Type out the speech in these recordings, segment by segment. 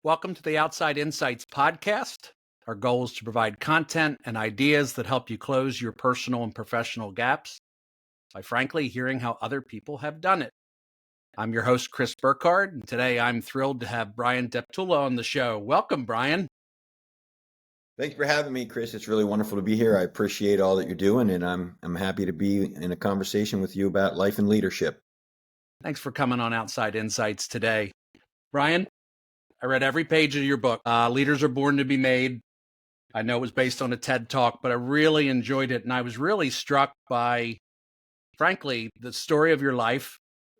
Welcome to the Outside Insights podcast. Our goal is to provide content and ideas that help you close your personal and professional gaps by frankly hearing how other people have done it. I'm your host, Chris Burkhardt, and today I'm thrilled to have Bryan Deptula on the show. Welcome, Bryan. Thanks for having me, Chris. It's really wonderful to be here. I appreciate all that you're doing, and I'm happy to be in a conversation with you about life and leadership. Thanks for coming on Outside Insights today. Bryan, I read every page of your book, Leaders Are Born to Be Made. I know it was based on a TED Talk, but I really enjoyed it, and I was really struck by, frankly, the story of your life,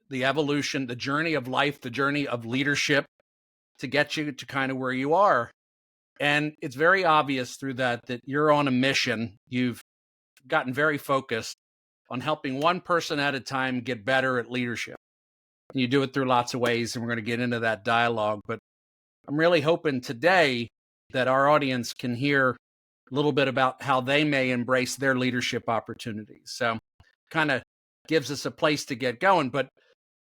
the evolution, the journey of life, the journey of leadership to get you to kind of where you are. And it's very obvious through that you're on a mission. You've gotten very focused on helping one person at a time get better at leadership. And you do it through lots of ways, and we're going to get into that dialogue. But I'm really hoping today that our audience can hear a little bit about how they may embrace their leadership opportunities. So kind of gives us a place to get going. But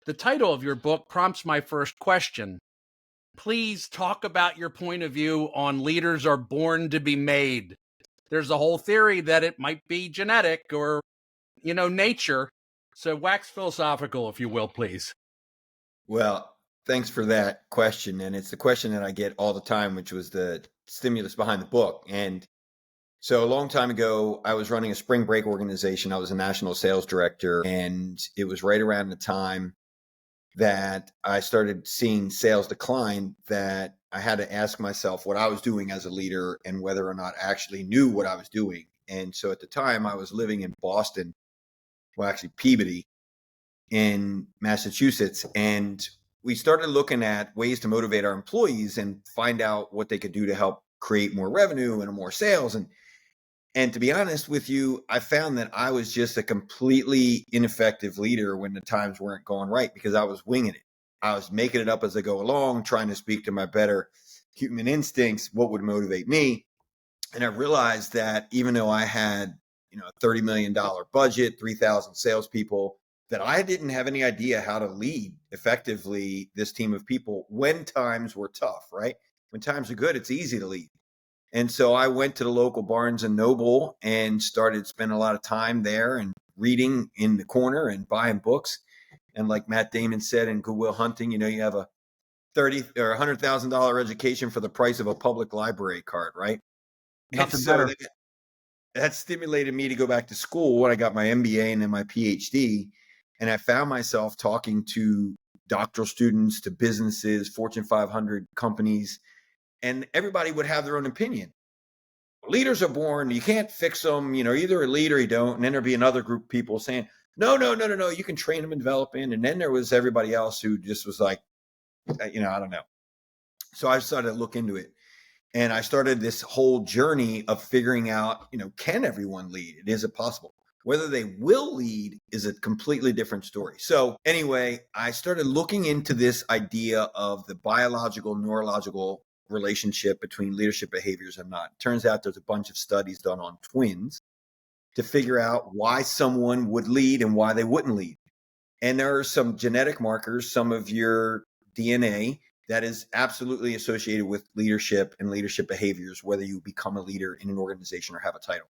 the title of your book prompts my first question. Please talk about your point of view on leaders are born to be made. There's a whole theory that it might be genetic or, nature. So wax philosophical, if you will, please. Well, thanks for that question. And it's the question that I get all the time, which was the stimulus behind the book. And so a long time ago, I was running a spring break organization. I was a national sales director, and it was right around the time that I started seeing sales decline that I had to ask myself what I was doing as a leader and whether or not I actually knew what I was doing. And so at the time I was living in Boston, well, actually Peabody in Massachusetts. And we started looking at ways to motivate our employees and find out what they could do to help create more revenue and more sales. And to be honest with you, I found that I was just a completely ineffective leader when the times weren't going right because I was winging it. I was making it up as I go along, trying to speak to my better human instincts, what would motivate me. And I realized that even though I had, a $30 million budget, 3,000 salespeople, that I didn't have any idea how to lead effectively this team of people when times were tough, right? When times are good, it's easy to lead. And so I went to the local Barnes and Noble and started spending a lot of time there and reading in the corner and buying books. And like Matt Damon said in Good Will Hunting, you have a $30,000 or $100,000 education for the price of a public library card, right? Nothing better. That stimulated me to go back to school when I got my MBA and then my PhD. And I found myself talking to doctoral students, to businesses, Fortune 500 companies, and everybody would have their own opinion. Leaders are born, you can't fix them, either a lead or you don't. And then there'd be another group of people saying, no, you can train them and develop in. And then there was everybody else who just was like, I don't know. So I started to look into it. And I started this whole journey of figuring out, can everyone lead? Is it possible? Whether they will lead is a completely different story. So anyway, I started looking into this idea of the biological, neurological relationship between leadership behaviors and not. Turns out there's a bunch of studies done on twins to figure out why someone would lead and why they wouldn't lead. And there are some genetic markers, some of your DNA that is absolutely associated with leadership and leadership behaviors, whether you become a leader in an organization or have a title.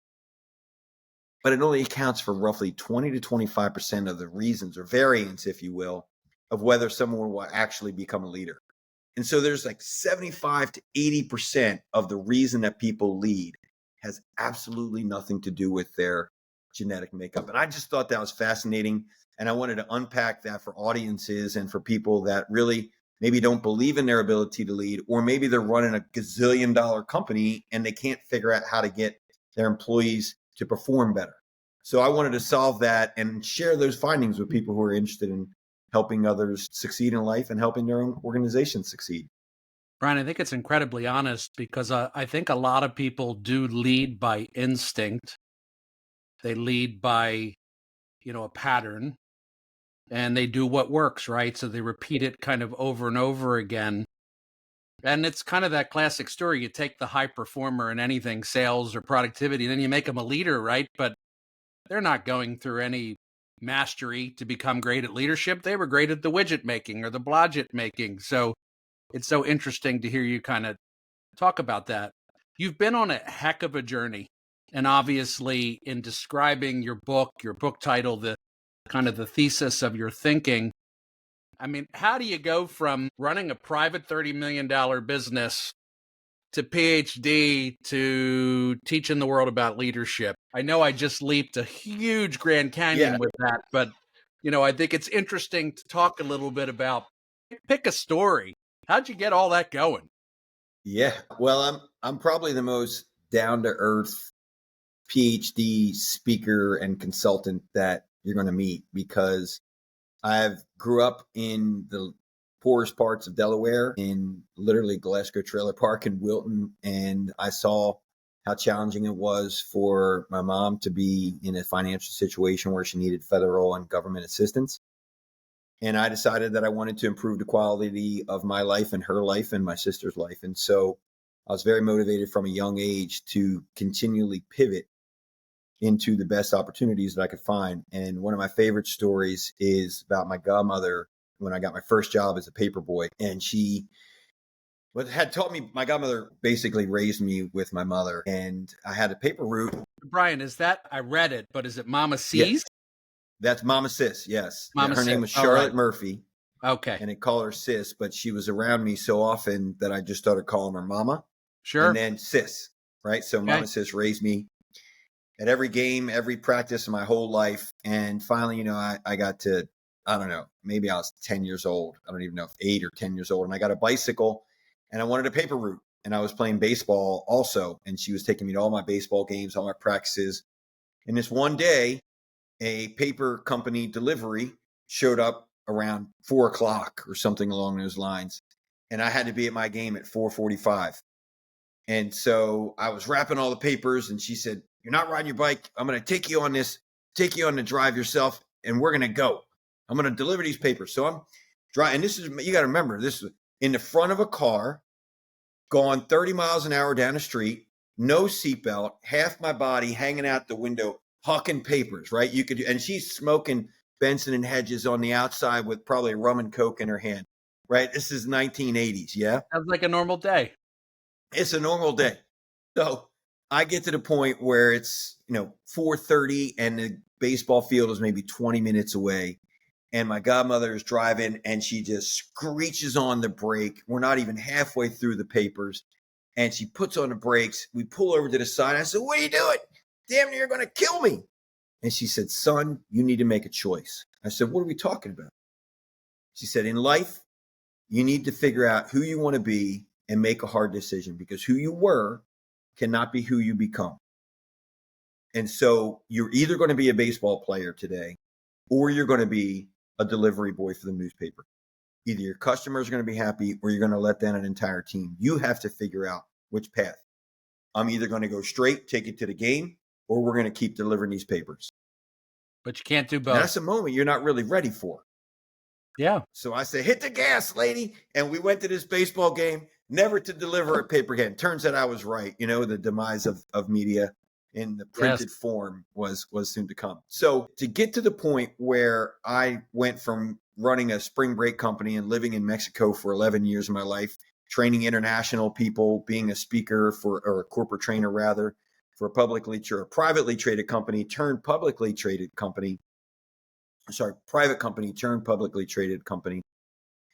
But it only accounts for roughly 20 to 25% of the reasons or variance, if you will, of whether someone will actually become a leader. And so there's like 75 to 80% of the reason that people lead has absolutely nothing to do with their genetic makeup. And I just thought that was fascinating. And I wanted to unpack that for audiences and for people that really maybe don't believe in their ability to lead, or maybe they're running a gazillion-dollar company and they can't figure out how to get their employees to perform better. So I wanted to solve that and share those findings with people who are interested in helping others succeed in life and helping their own organization succeed. Bryan, I think it's incredibly honest because I think a lot of people do lead by instinct. They lead by, a pattern, and they do what works, right? So they repeat it kind of over and over again. And it's kind of that classic story. You take the high performer in anything, sales or productivity, and then you make them a leader, right? But they're not going through any mastery to become great at leadership. They were great at the widget making or the blodget making. So it's so interesting to hear you kind of talk about that. You've been on a heck of a journey. And obviously, in describing your book title, the kind of the thesis of your thinking, I mean, how do you go from running a private $30 million business to PhD to teaching the world about leadership? I know I just leaped a huge Grand Canyon Yeah. with that, but I think it's interesting to talk a little bit about pick a story. How'd you get all that going? Yeah. Well, I'm probably the most down to earth PhD speaker and consultant that you're going to meet, because I've grew up in the poorest parts of Delaware, in literally Glasgow Trailer Park in Wilton, and I saw how challenging it was for my mom to be in a financial situation where she needed federal and government assistance. And I decided that I wanted to improve the quality of my life and her life and my sister's life. And so I was very motivated from a young age to continually pivot into the best opportunities that I could find. And one of my favorite stories is about my godmother when I got my first job as a paper boy. And she had taught me, my godmother basically raised me with my mother, and I had a paper route. Brian, is that, I read it, but is it Mama Yeah, C's? that's Mama Sis. Yes. Mama Her name Sis. was All Charlotte right. Murphy, Okay. and they call her Sis, but she was around me so often that I just started calling her Mama. Sure. And then Sis, right? So Okay. Mama Sis raised me at every game, every practice, my whole life. And finally, I got to, I don't know, maybe I was 10 years old. I don't even know if 8 or 10 years old. And I got a bicycle and I wanted a paper route. And I was playing baseball also. And she was taking me to all my baseball games, all my practices. And this one day, a paper company delivery showed up around 4 o'clock or something along those lines. And I had to be at my game at 4:45. And so I was wrapping all the papers, and she said, "You're not riding your bike. I'm going to take you on the drive yourself, and we're going to go. I'm going to deliver these papers." So I'm driving. And this is, you got to remember, this is in the front of a car, going 30 miles an hour down the street, no seatbelt, half my body hanging out the window, hucking papers, right? And she's smoking Benson and Hedges on the outside with probably a rum and Coke in her hand, right? This is 1980s. Yeah. Sounds like a normal day. It's a normal day. So I get to the point where it's, 4:30 and the baseball field is maybe 20 minutes away. And my godmother is driving and she just screeches on the brake. We're not even halfway through the papers. And she puts on the brakes. We pull over to the side. I said, "What are you doing? Damn near you're going to kill me." And she said, "Son, you need to make a choice." I said, "What are we talking about?" She said, "In life, you need to figure out who you want to be and make a hard decision, because who you were cannot be who you become. And so you're either going to be a baseball player today, or you're going to be a delivery boy for the newspaper. Either your customers are going to be happy, or you're going to let down an entire team. You have to figure out which path. I'm either going to go straight, take it to the game, or we're going to keep delivering these papers." But you can't do And both. that's a moment you're not really ready for. Yeah. So I said, "Hit the gas, lady." And we went to this baseball game, never to deliver a paper again. Turns out I was right. The demise of media in the printed form was soon to come. So to get to the point where I went from running a spring break company and living in Mexico for 11 years of my life, training international people, being a speaker or a corporate trainer rather, for a privately traded company turned publicly traded company, private company turned publicly traded company,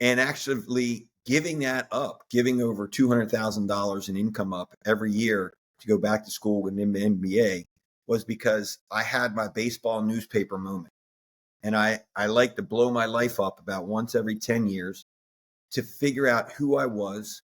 and actually giving that up, giving over $200,000 in income up every year to go back to school with an MBA, was because I had my baseball newspaper moment. And I like to blow my life up about once every 10 years to figure out who I was,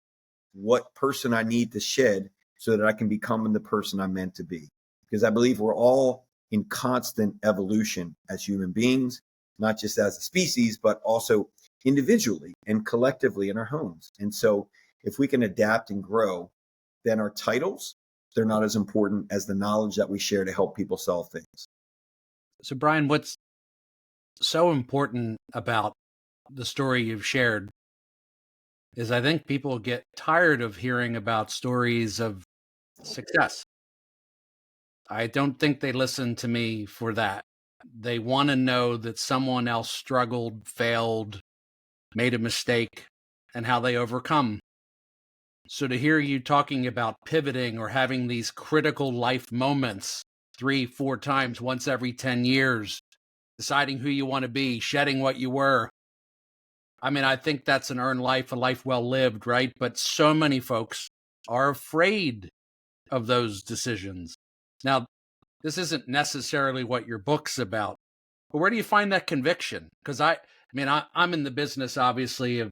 what person I need to shed so that I can become the person I'm meant to be. Because I believe we're all in constant evolution as human beings, not just as a species, but also individually and collectively in our homes. And so if we can adapt and grow, then our titles, they're not as important as the knowledge that we share to help people solve things. So, Brian, what's so important about the story you've shared is I think people get tired of hearing about stories of success. I don't think they listen to me for that. They want to know that someone else struggled, failed, made a mistake, and how they overcome. So to hear you talking about pivoting or having these critical life moments 3, 4 times, once every 10 years, deciding who you want to be, shedding what you were. I mean, I think that's an earned life, a life well lived, right? But so many folks are afraid of those decisions. Now, this isn't necessarily what your book's about, but where do you find that conviction? Because I'm in the business, obviously, of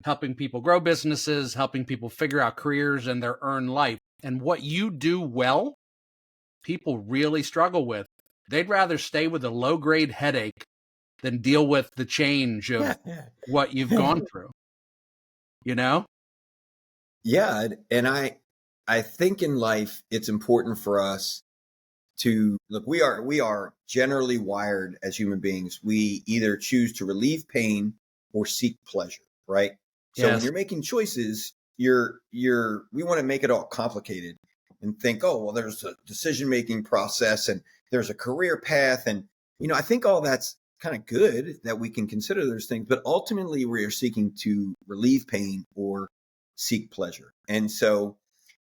helping people grow businesses, helping people figure out careers and their earned life. And what you do well, people really struggle with. They'd rather stay with a low-grade headache than deal with the change of what you've gone through, you know? Yeah, and I think in life it's important for us to look. We are generally wired as human beings. We either choose to relieve pain or seek pleasure, right? So when Yes. you're making choices, we want to make it all complicated and think, oh, well, there's a decision making process and there's a career path, and I think all that's kind of good that we can consider those things, but ultimately we are seeking to relieve pain or seek pleasure. And so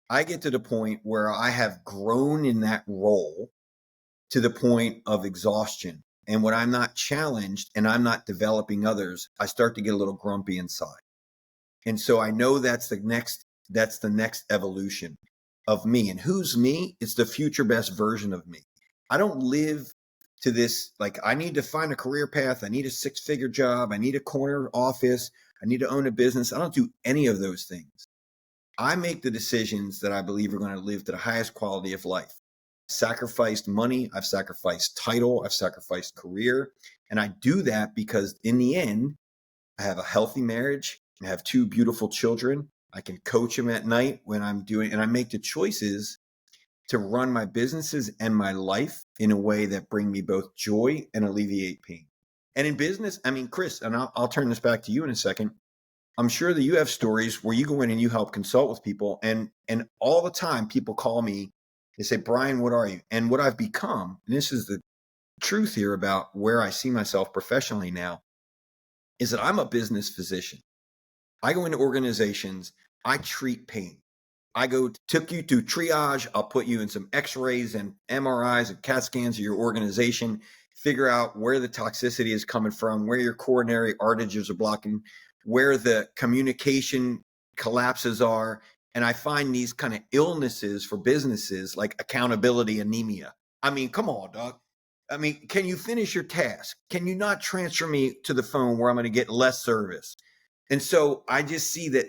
I get to the point where I have grown in that role to the point of exhaustion. And when I'm not challenged and I'm not developing others, I start to get a little grumpy inside. And so I know that's the next evolution of me. And who's me? It's the future best version of me. I don't live to this, like, I need to find a career path. I need a 6-figure job. I need a corner office. I need to own a business. I don't do any of those things. I make the decisions that I believe are going to live to the highest quality of life. Sacrificed money, I've sacrificed title, I've sacrificed career. And I do that because in the end, I have a healthy marriage. I have 2 beautiful children. I can coach them at night when I'm doing, and I make the choices to run my businesses and my life in a way that bring me both joy and alleviate pain. And in business, I mean, Chris, and I'll turn this back to you in a second. I'm sure that you have stories where you go in and you help consult with people, and all the time people call me, they say, Bryan, what are you? And what I've become, and this is the truth here about where I see myself professionally now, is that I'm a business physician. I go into organizations, I treat pain. I took you to triage, I'll put you in some x-rays and MRIs and CAT scans of your organization, figure out where the toxicity is coming from, where your coronary arteries are blocking, where the communication collapses are. And I find these kind of illnesses for businesses like accountability anemia. I mean, come on, dog. I mean, can you finish your task? Can you not transfer me to the phone where I'm going to get less service? And so I just see that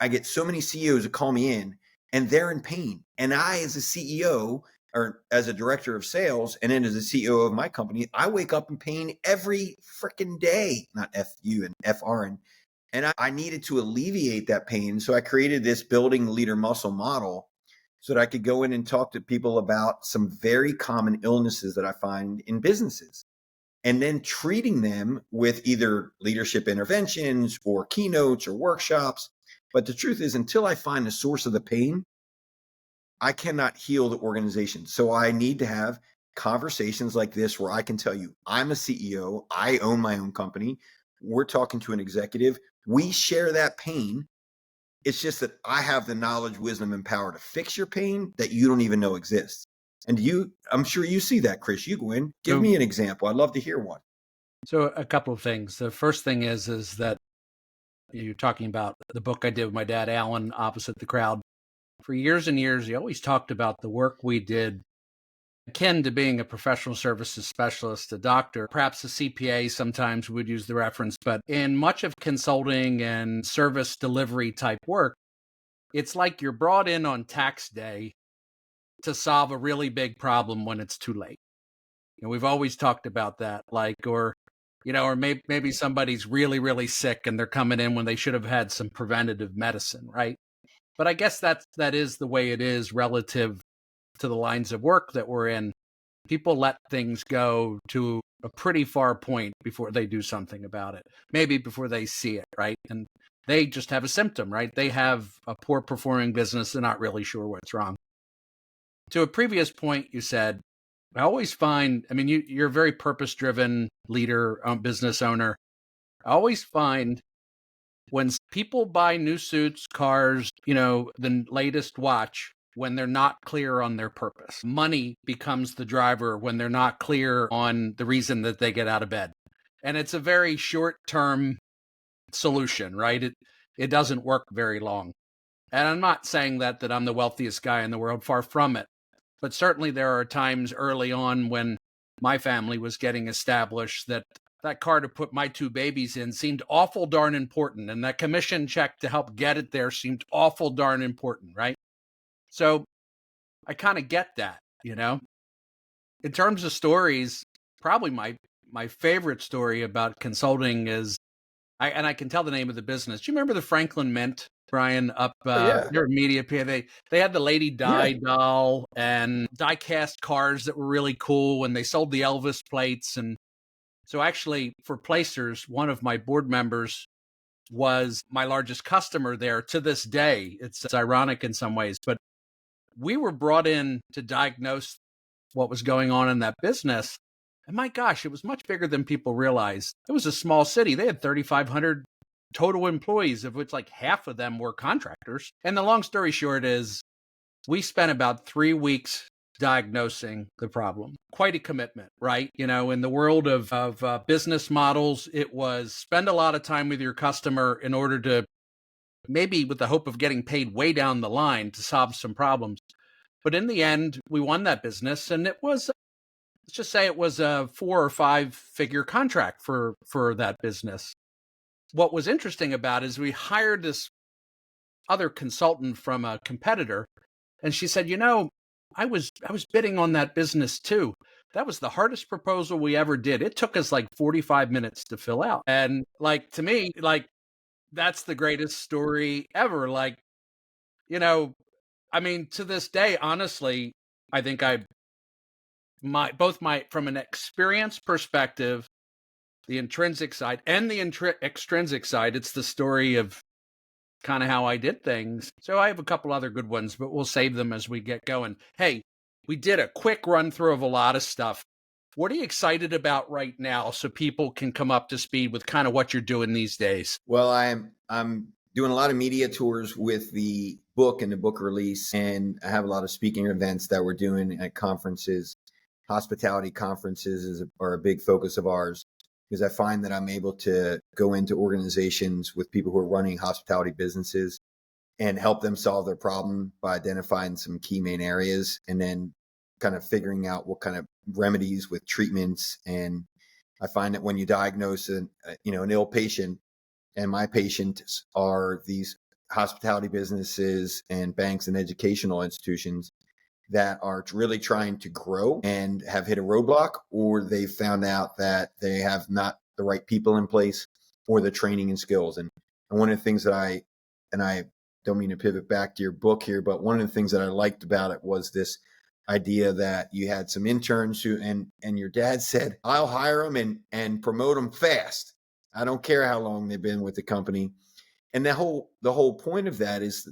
I get so many CEOs that call me in and they're in pain. And I, as a CEO or as a director of sales, and then as a CEO of my company, I wake up in pain every freaking day, not FU and FR. And I needed to alleviate that pain. So I created this building leader muscle model so that I could go in and talk to people about some very common illnesses that I find in businesses, and then treating them with either leadership interventions or keynotes or workshops. But the truth is, until I find the source of the pain, I cannot heal the organization. So I need to have conversations like this where I can tell you, I'm a CEO, I own my own company. We're talking to an executive. We share that pain. It's just that I have the knowledge, wisdom, and power to fix your pain that you don't even know exists. And I'm sure you see that, Chris. You go in, give me an example. I'd love to hear one. So a couple of things. The first thing is that you're talking about the book I did with my dad, Alan, Opposite the Crowd. For years and years, he always talked about the work we did akin to being a professional services specialist, a doctor, perhaps a CPA sometimes would use the reference, but in much of consulting and service delivery type work, it's like you're brought in on tax day to solve a really big problem when it's too late. And we've always talked about that, or maybe somebody's really, really sick and they're coming in when they should have had some preventative medicine, right? But I guess that is the way it is relative to the lines of work that we're in. People let things go to a pretty far point before they do something about it, maybe before they see it, right? And they just have a symptom, right? They have a poor performing business. They're not really sure what's wrong. To a previous point, you said, I always find, you're a very purpose-driven leader, business owner. I always find when people buy new suits, cars, the latest watch, when they're not clear on their purpose. Money becomes the driver when they're not clear on the reason that they get out of bed. And it's a very short-term solution, right? It doesn't work very long. And I'm not saying that I'm the wealthiest guy in the world, far from it. But certainly there are times early on when my family was getting established that car to put my two babies in seemed awful darn important. And that commission check to help get it there seemed awful darn important, right? So I kind of get that, In terms of stories, probably my favorite story about consulting is, I can tell the name of the business. Do you remember the Franklin Mint, Brian, up Oh yeah, near Media PA? They had the Lady yeah. Di doll and die cast cars that were really cool, and they sold the Elvis plates. And so actually for Placers, one of my board members was my largest customer there to this day. It's ironic in some ways, but we were brought in to diagnose what was going on in that business. And my gosh, it was much bigger than people realized. It was a small city. They had 3,500 total employees, of which like half of them were contractors. And the long story short is we spent about 3 weeks diagnosing the problem. Quite a commitment, right? In the world of business models, it was spend a lot of time with your customer in order to maybe with the hope of getting paid way down the line to solve some problems. But in the end, we won that business, and it was, let's just say it was a 4 or 5 figure contract for that business. What was interesting about it is we hired this other consultant from a competitor, and she said, I was bidding on that business too. That was the hardest proposal we ever did. It took us like 45 minutes to fill out. And like, to me, like, that's the greatest story ever. Like, to this day, honestly, I think from an experience perspective, the intrinsic side and the extrinsic side, it's the story of kind of how I did things. So I have a couple other good ones, but we'll save them as we get going. Hey, we did a quick run through of a lot of stuff. What are you excited about right now so people can come up to speed with kind of what you're doing these days? Well, I'm doing a lot of media tours with the book and the book release, and I have a lot of speaking events that we're doing at conferences. Hospitality conferences are a big focus of ours because I find that I'm able to go into organizations with people who are running hospitality businesses and help them solve their problem by identifying some key main areas and then kind of figuring out what kind of remedies with treatments. And I find that when you diagnose an ill patient, and my patients are these hospitality businesses and banks and educational institutions that are really trying to grow and have hit a roadblock, or they found out that they have not the right people in place or the training and skills. And one of the things that I don't mean to pivot back to your book here, but one of the things that I liked about it was this idea that you had some interns and your dad said, I'll hire them and promote them fast. I don't care how long they've been with the company. And the whole point of that is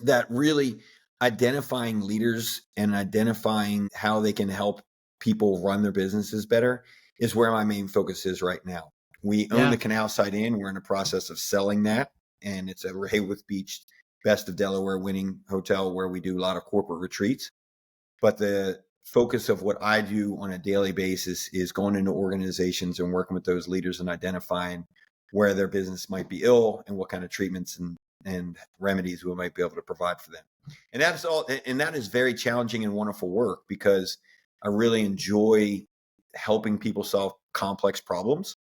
that really identifying leaders and identifying how they can help people run their businesses better is where my main focus is right now. We own the Canal Side Inn. We're in the process of selling that. And it's a Hayworth Beach, best of Delaware winning hotel where we do a lot of corporate retreats. But the focus of what I do on a daily basis is going into organizations and working with those leaders and identifying where their business might be ill and what kind of treatments and remedies we might be able to provide for them. And that is very challenging and wonderful work because I really enjoy helping people solve complex problems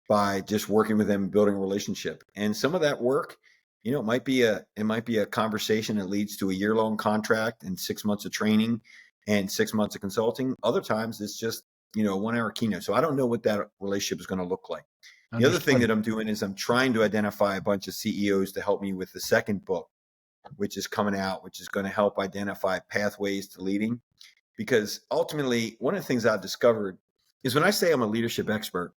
by just working with them and building a relationship. And some of that work, it might be a conversation that leads to a year-long contract and 6 months of training and 6 months of consulting. Other times it's just, a 1-hour keynote. So I don't know what that relationship is going to look like. The other thing that I'm doing is I'm trying to identify a bunch of CEOs to help me with the second book, which is coming out, which is going to help identify pathways to leading. Because ultimately, one of the things I've discovered is when I say I'm a leadership expert,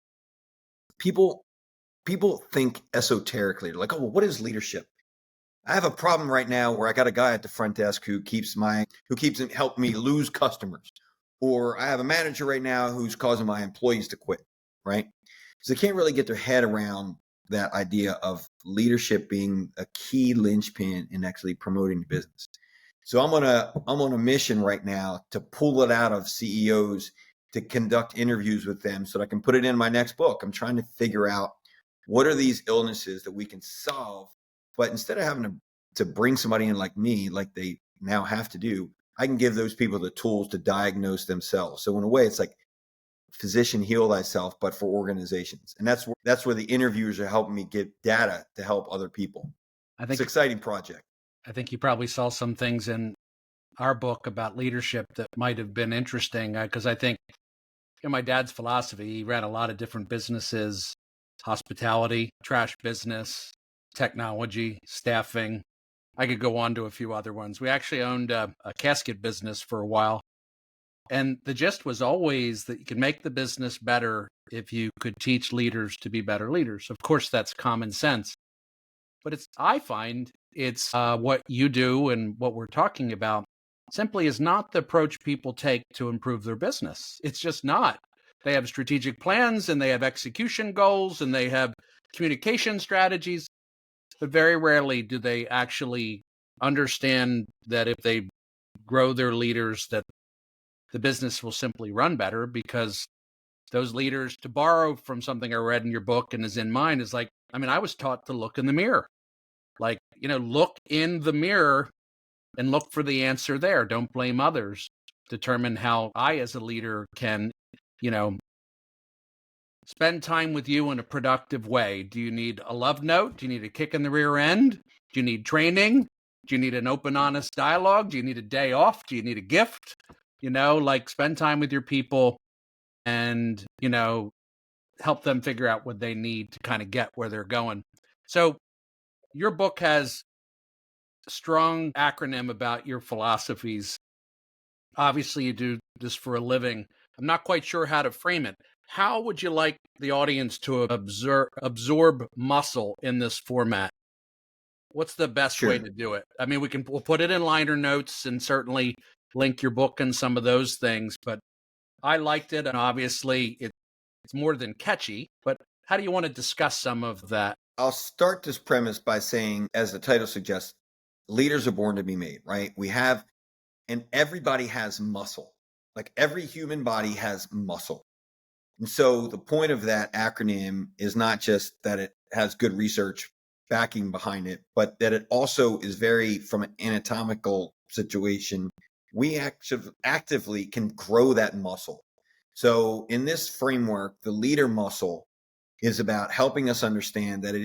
people think esoterically. They're like, oh, well, what is leadership? I have a problem right now where I got a guy at the front desk who keeps helping me lose customers. Or I have a manager right now who's causing my employees to quit, right? So they can't really get their head around that idea of leadership being a key linchpin in actually promoting the business. So I'm on a mission right now to pull it out of CEOs, to conduct interviews with them so that I can put it in my next book. I'm trying to figure out what are these illnesses that we can solve, but instead of having to bring somebody in like me, like they now have to do, I can give those people the tools to diagnose themselves. So in a way, it's like physician heal thyself, but for organizations. And that's where the interviewers are helping me get data to help other people. It's an exciting project. I think you probably saw some things in our book about leadership that might have been interesting, because I think my dad's philosophy, he ran a lot of different businesses: hospitality, trash business, technology, staffing. I could go on to a few other ones. We actually owned a casket business for a while. And the gist was always that you could make the business better if you could teach leaders to be better leaders. Of course, that's common sense. But I find it's what you do and what we're talking about simply is not the approach people take to improve their business. It's just not. They have strategic plans and they have execution goals and they have communication strategies, but very rarely do they actually understand that if they grow their leaders, that the business will simply run better, because those leaders, to borrow from something I read in your book and is in mine, is like, I was taught to look in the mirror. Like, look in the mirror and look for the answer there. Don't blame others. Determine how I, as a leader, can, spend time with you in a productive way. Do you need a love note? Do you need a kick in the rear end? Do you need training? Do you need an open, honest dialogue? Do you need a day off? Do you need a gift? Spend time with your people and, help them figure out what they need to kind of get where they're going. So your book has a strong acronym about your philosophies. Obviously, you do this for a living. I'm not quite sure how to frame it. How would you like the audience to absorb muscle in this format? What's the best way to do it? We'll put it in liner notes and certainly link your book and some of those things, but I liked it. And obviously it's more than catchy, but how do you want to discuss some of that? I'll start this premise by saying, as the title suggests, leaders are born to be made, right? And everybody has muscle. Like every human body has muscle. And so the point of that acronym is not just that it has good research backing behind it, but that it also is from an anatomical situation, we actively can grow that muscle. So in this framework, the leader muscle is about helping us understand that it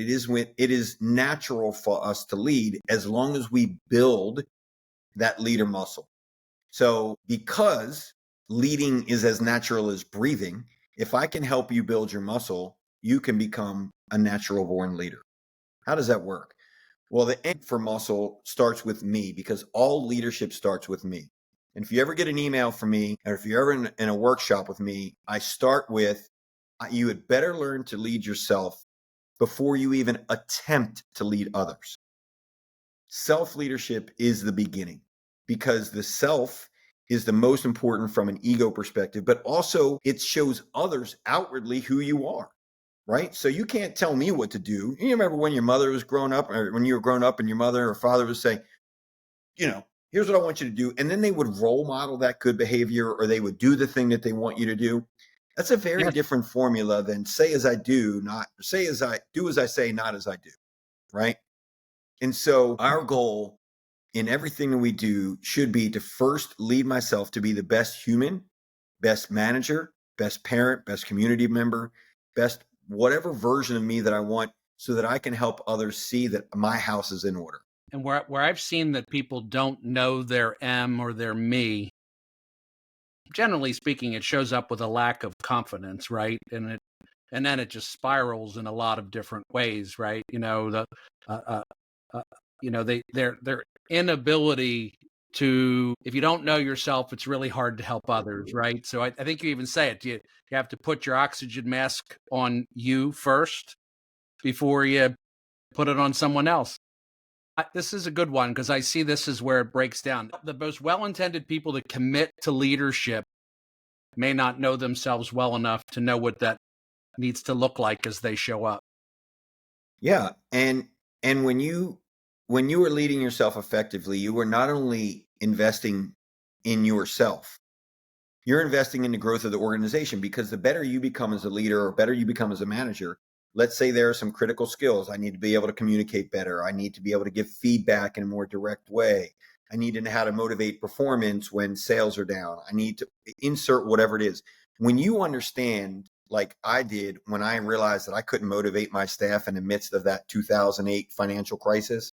is natural for us to lead as long as we build that leader muscle. So because leading is as natural as breathing, if I can help you build your muscle, you can become a natural born leader. How does that work? Well, the end for muscle starts with me, because all leadership starts with me. And if you ever get an email from me, or if you're ever in a workshop with me, I start with, you had better learn to lead yourself before you even attempt to lead others. Self-leadership is the beginning, because the self is the most important from an ego perspective, but also it shows others outwardly who you are, right? So you can't tell me what to do. You remember when your mother was growing up, or when you were growing up and your mother or father would say, here's what I want you to do. And then they would role model that good behavior, or they would do the thing that they want you to do. That's a very different formula than say as I do, not say as I do as I say, not as I do, right? And so our goal in everything that we do should be to first lead myself to be the best human, best manager, best parent, best community member, best whatever version of me that I want, so that I can help others see that my house is in order. And where I've seen that people don't know their M or their me, generally speaking, it shows up with a lack of confidence, right? And then it just spirals in a lot of different ways, right? Their inability to, if you don't know yourself, it's really hard to help others, right? So I think you even say it. You have to put your oxygen mask on you first before you put it on someone else. This is a good one, because I see this is where it breaks down. The most well-intended people that commit to leadership may not know themselves well enough to know what that needs to look like as they show up. Yeah. And when you were leading yourself effectively, you were not only investing in yourself, you're investing in the growth of the organization, because the better you become as a leader or better you become as a manager, let's say there are some critical skills. I need to be able to communicate better. I need to be able to give feedback in a more direct way. I need to know how to motivate performance when sales are down. I need to insert whatever it is. When you understand, like I did when I realized that I couldn't motivate my staff in the midst of that 2008 financial crisis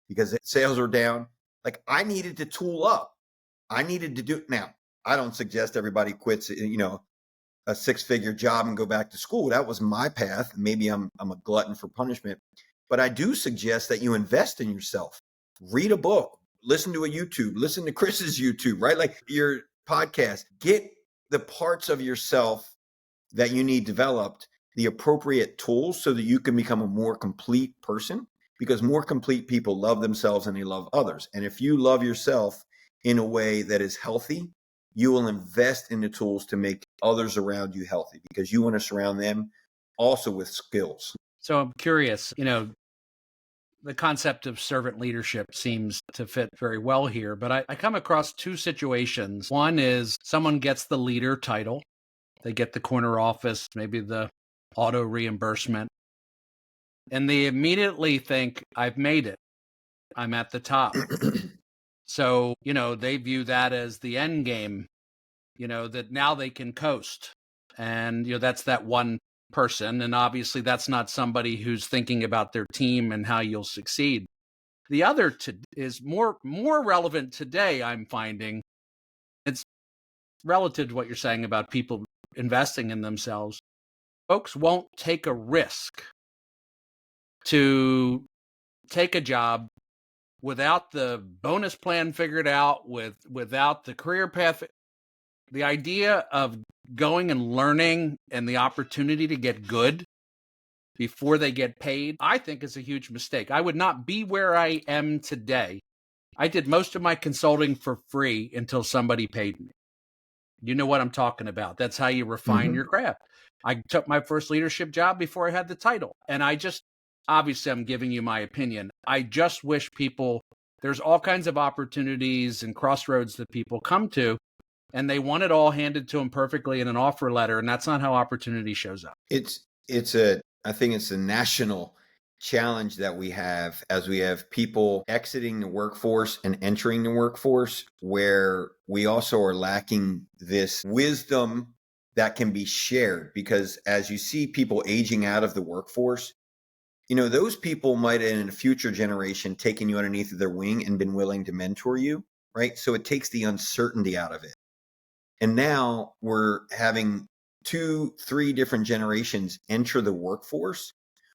because sales were down, like I needed to tool up. I needed to do now. I don't suggest everybody quits, a six-figure job and go back to school. That was my path. Maybe I'm a glutton for punishment, but I do suggest that you invest in yourself. Read a book, listen to a YouTube, listen to Chris's YouTube, right? Like your podcast. Get the parts of yourself that you need developed, the appropriate tools so that you can become a more complete person, because more complete people love themselves and they love others. And if you love yourself in a way that is healthy, you will invest in the tools to make others around you healthy, because you want to surround them also with skills. So I'm curious, the concept of servant leadership seems to fit very well here, but I come across two situations. One is someone gets the leader title, they get the corner office, maybe the auto reimbursement, and they immediately think, I've made it. I'm at the top. So, they view that as the end game, that now they can coast. And, that's that one person. And obviously that's not somebody who's thinking about their team and how you'll succeed. The other is more relevant today, I'm finding. It's relative to what you're saying about people investing in themselves. Folks won't take a risk to take a job without the bonus plan figured out, without the career path. The idea of going and learning and the opportunity to get good before they get paid, I think is a huge mistake. I would not be where I am today. I did most of my consulting for free until somebody paid me. You know what I'm talking about. That's how you refine your craft. I took my first leadership job before I had the title. And obviously I'm giving you my opinion. I just wish there's all kinds of opportunities and crossroads that people come to, and they want it all handed to them perfectly in an offer letter. And that's not how opportunity shows up. I think it's a national challenge that we have, as we have people exiting the workforce and entering the workforce, where we also are lacking this wisdom that can be shared. Because as you see people aging out of the workforce, those people might in a future generation taken you underneath of their wing and been willing to mentor you, right? So it takes the uncertainty out of it. And now we're having 2-3 different generations enter the workforce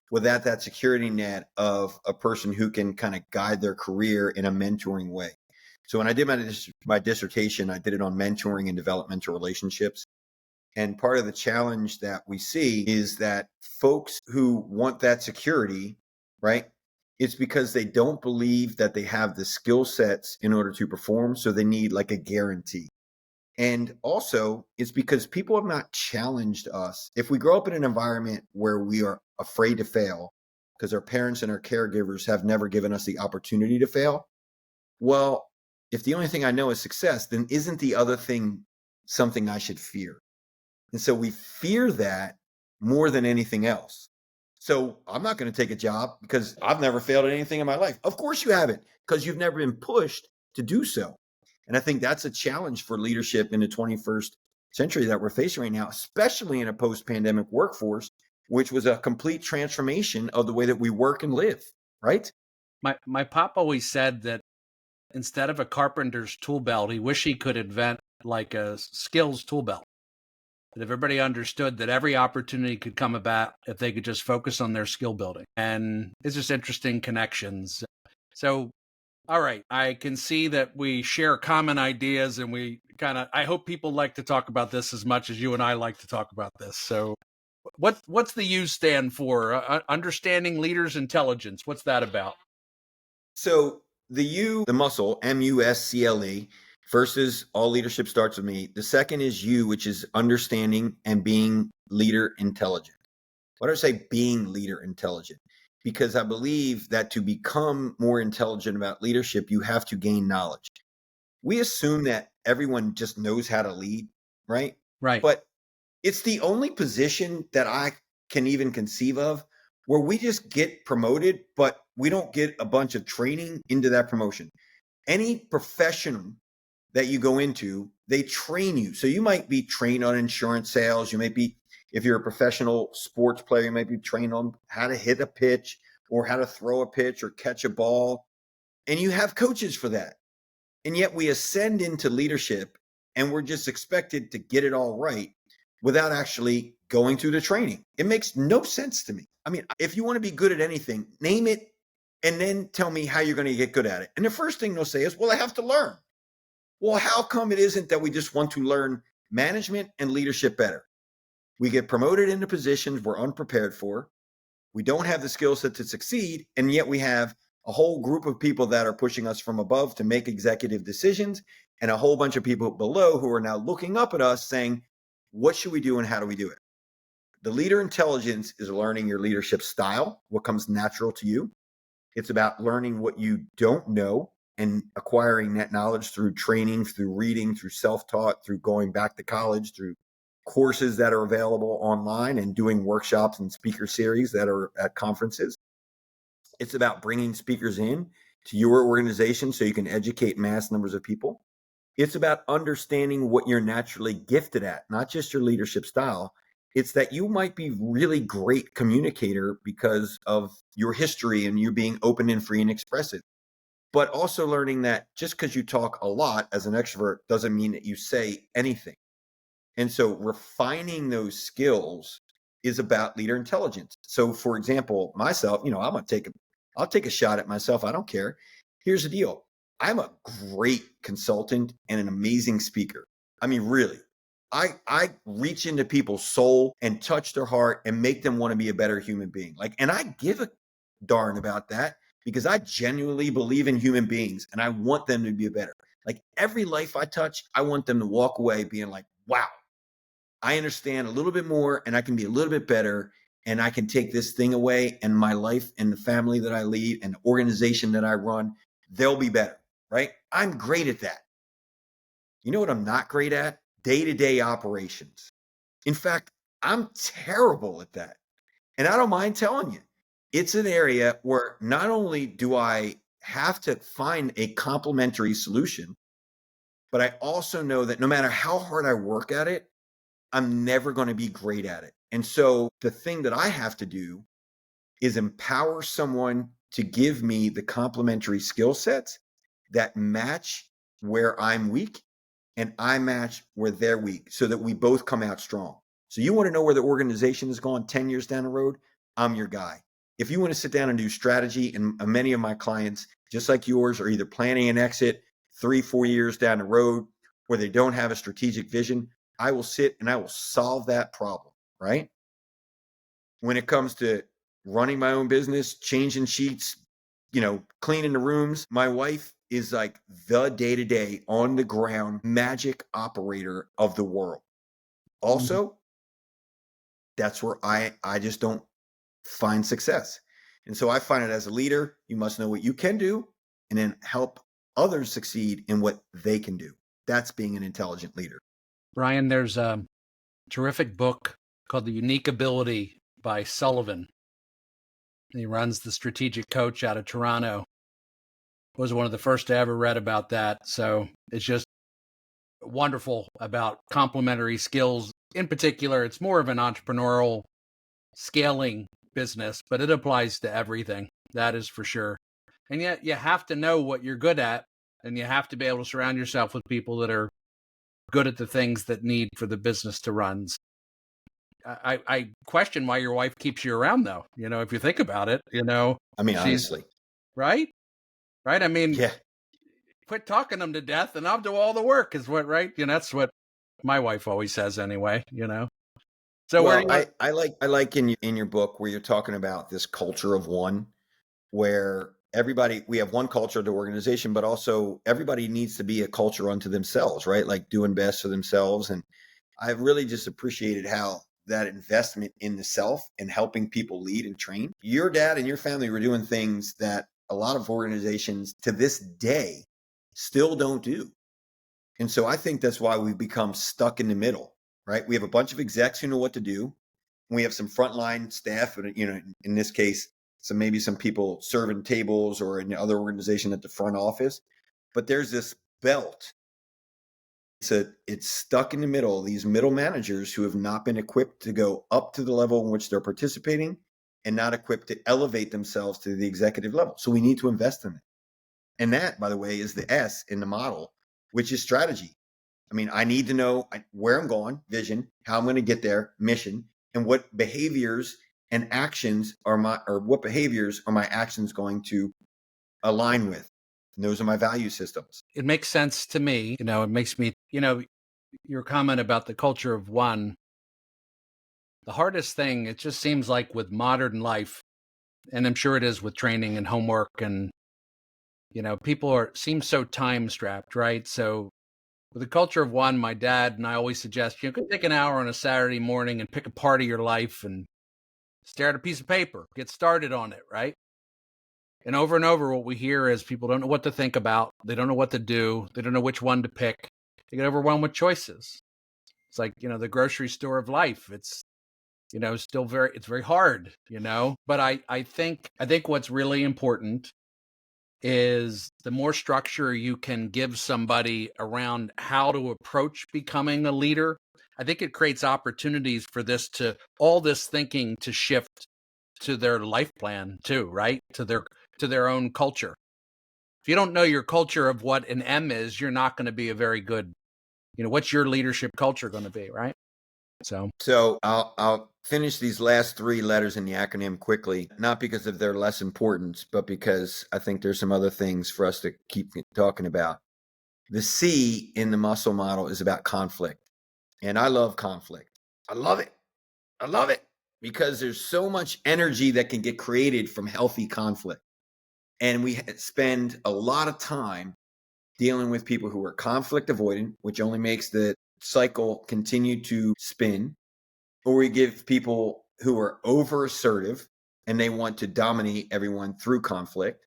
without that security net of a person who can kind of guide their career in a mentoring way. So when I did my dissertation, I did it on mentoring and developmental relationships. And part of the challenge that we see is that folks who want that security, right, it's because they don't believe that they have the skill sets in order to perform. So they need like a guarantee. And also, it's because people have not challenged us. If we grow up in an environment where we are afraid to fail because our parents and our caregivers have never given us the opportunity to fail, well, if the only thing I know is success, then isn't the other thing something I should fear? And so we fear that more than anything else. So I'm not going to take a job because I've never failed at anything in my life. Of course you haven't, because you've never been pushed to do so. And I think that's a challenge for leadership in the 21st century that we're facing right now, especially in a post-pandemic workforce, which was a complete transformation of the way that we work and live, right? My pop always said that instead of a carpenter's tool belt, he wished he could invent like a skills tool belt. That everybody understood that every opportunity could come about if they could just focus on their skill building. And it's just interesting connections. So, all right, I can see that we share common ideas, and I hope people like to talk about this as much as you and I like to talk about this. So what's the U stand for? Understanding leaders' intelligence. What's that about? So the U, the muscle, MUSCLE, first is all leadership starts with me. The second is U, which is understanding and being leader intelligent. Why do I say being leader intelligent? because I believe that to become more intelligent about leadership, you have to gain knowledge. We assume that everyone just knows how to lead, right? Right. But it's the only position that I can even conceive of where we just get promoted, but we don't get a bunch of training into that promotion. Any profession that you go into, they train you. So you might be trained on insurance sales. You might be, if you're a professional sports player, you might be trained on how to hit a pitch or how to throw a pitch or catch a ball. And you have coaches for that. And yet we ascend into leadership and we're just expected to get it all right without actually going through the training. It makes no sense to me. I mean, if you want to be good at anything, name it and then tell me how you're going to get good at it. And the first thing they'll say is, well, I have to learn. Well, how come it isn't that we just want to learn management and leadership better? We get promoted into positions we're unprepared for. We don't have the skill set to succeed. And yet we have a whole group of people that are pushing us from above to make executive decisions and a whole bunch of people below who are now looking up at us saying, what should we do and how do we do it? The leader intelligence is learning your leadership style, what comes natural to you. It's about learning what you don't know and acquiring that knowledge through training, through reading, through self-taught, through going back to college, through courses that are available online and doing workshops and speaker series that are at conferences. It's about bringing speakers in to your organization so you can educate mass numbers of people. It's about understanding what you're naturally gifted at, not just your leadership style. It's that you might be really great communicator because of your history and you being open and free and expressive. But also learning that just because you talk a lot as an extrovert doesn't mean that you say anything. And so refining those skills is about leader intelligence. So for example, myself, I'll take a shot at myself. I don't care. Here's the deal. I'm a great consultant and an amazing speaker. I mean, really, I reach into people's soul and touch their heart and make them want to be a better human being. And I give a darn about that because I genuinely believe in human beings and I want them to be better. Like every life I touch, I want them to walk away being like, wow, I understand a little bit more and I can be a little bit better and I can take this thing away and my life and the family that I lead and the organization that I run, they'll be better, right? I'm great at that. You know what I'm not great at? Day-to-day operations. In fact, I'm terrible at that. And I don't mind telling you, it's an area where not only do I have to find a complementary solution, but I also know that no matter how hard I work at it, I'm never going to be great at it. And so the thing that I have to do is empower someone to give me the complementary skill sets that match where I'm weak and I match where they're weak so that we both come out strong. So you want to know where the organization is going 10 years down the road? I'm your guy. If you want to sit down and do strategy, and many of my clients, just like yours, are either planning an exit 3-4 years down the road where they don't have a strategic vision, I will sit and I will solve that problem, right? When it comes to running my own business, changing sheets, cleaning the rooms, my wife is like the day-to-day on the ground magic operator of the world. Also, that's where I just don't find success. And so I find it as a leader, you must know what you can do and then help others succeed in what they can do. That's being an intelligent leader. Bryan, there's a terrific book called The Unique Ability by Sullivan. He runs the Strategic Coach out of Toronto. Was one of the first I ever read about that. So it's just wonderful about complementary skills. In particular, it's more of an entrepreneurial scaling business, but it applies to everything. That is for sure. And yet you have to know what you're good at, and you have to be able to surround yourself with people that are good at the things that need for the business to run. I question why your wife keeps you around, though. If you think about it, I mean, honestly. Right? Right? I mean, yeah. Quit talking them to death and I'll do all the work is what, right? That's what my wife always says anyway, So well, I like in your book where you're talking about this culture of one, where we have one culture of the organization, but also everybody needs to be a culture unto themselves, right? Like doing best for themselves. And I've really just appreciated how that investment in the self and helping people lead and train. Your dad and your family were doing things that a lot of organizations to this day still don't do. And so I think that's why we've become stuck in the middle, right? We have a bunch of execs who know what to do. We have some frontline staff, in this case, maybe some people serving tables or in the other organization at the front office. But there's this belt. It's stuck in the middle. These middle managers who have not been equipped to go up to the level in which they're participating and not equipped to elevate themselves to the executive level. So we need to invest in it. And that, by the way, is the S in the model, which is strategy. I mean, I need to know where I'm going, vision, how I'm going to get there, mission, and what behaviors and actions what behaviors are my actions going to align with. And those are my value systems. It makes sense to me. It makes me, your comment about the culture of one, the hardest thing, it just seems like with modern life, and I'm sure it is with training and homework and, people seem so time strapped, right? So with the culture of one, my dad and I always suggest, go take an hour on a Saturday morning and pick a part of your life and stare at a piece of paper, get started on it, right? And over, what we hear is people don't know what to think about. They don't know what to do. They don't know which one to pick. They get overwhelmed with choices. It's like, the grocery store of life. It's, it's very hard, but I think what's really important is the more structure you can give somebody around how to approach becoming a leader. I think it creates opportunities for all this thinking to shift to their life plan too, right? To their own culture. If you don't know your culture of what an M is, you're not going to be a very good, what's your leadership culture going to be, right? So I'll finish these last three letters in the acronym quickly, not because of their less importance, but because I think there's some other things for us to keep talking about. The C in the muscle model is about conflict. And I love conflict. I love it because there's so much energy that can get created from healthy conflict. And we spend a lot of time dealing with people who are conflict avoidant, which only makes the cycle continue to spin, or we give people who are over assertive and they want to dominate everyone through conflict.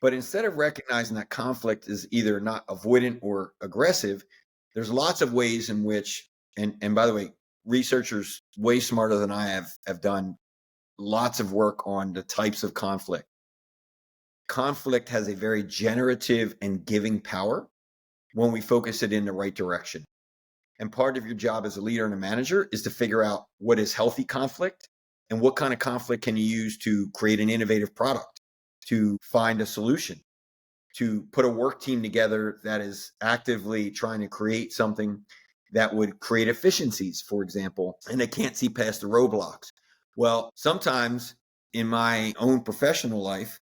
But instead of recognizing that conflict is either not avoidant or aggressive, there's lots of ways in which, and by the way, researchers way smarter than I have done lots of work on the types of conflict. Conflict has a very generative and giving power when we focus it in the right direction. And part of your job as a leader and a manager is to figure out what is healthy conflict and what kind of conflict can you use to create an innovative product, to find a solution, to put a work team together that is actively trying to create something that would create efficiencies, for example, and they can't see past the roadblocks. Well, sometimes in my own professional life,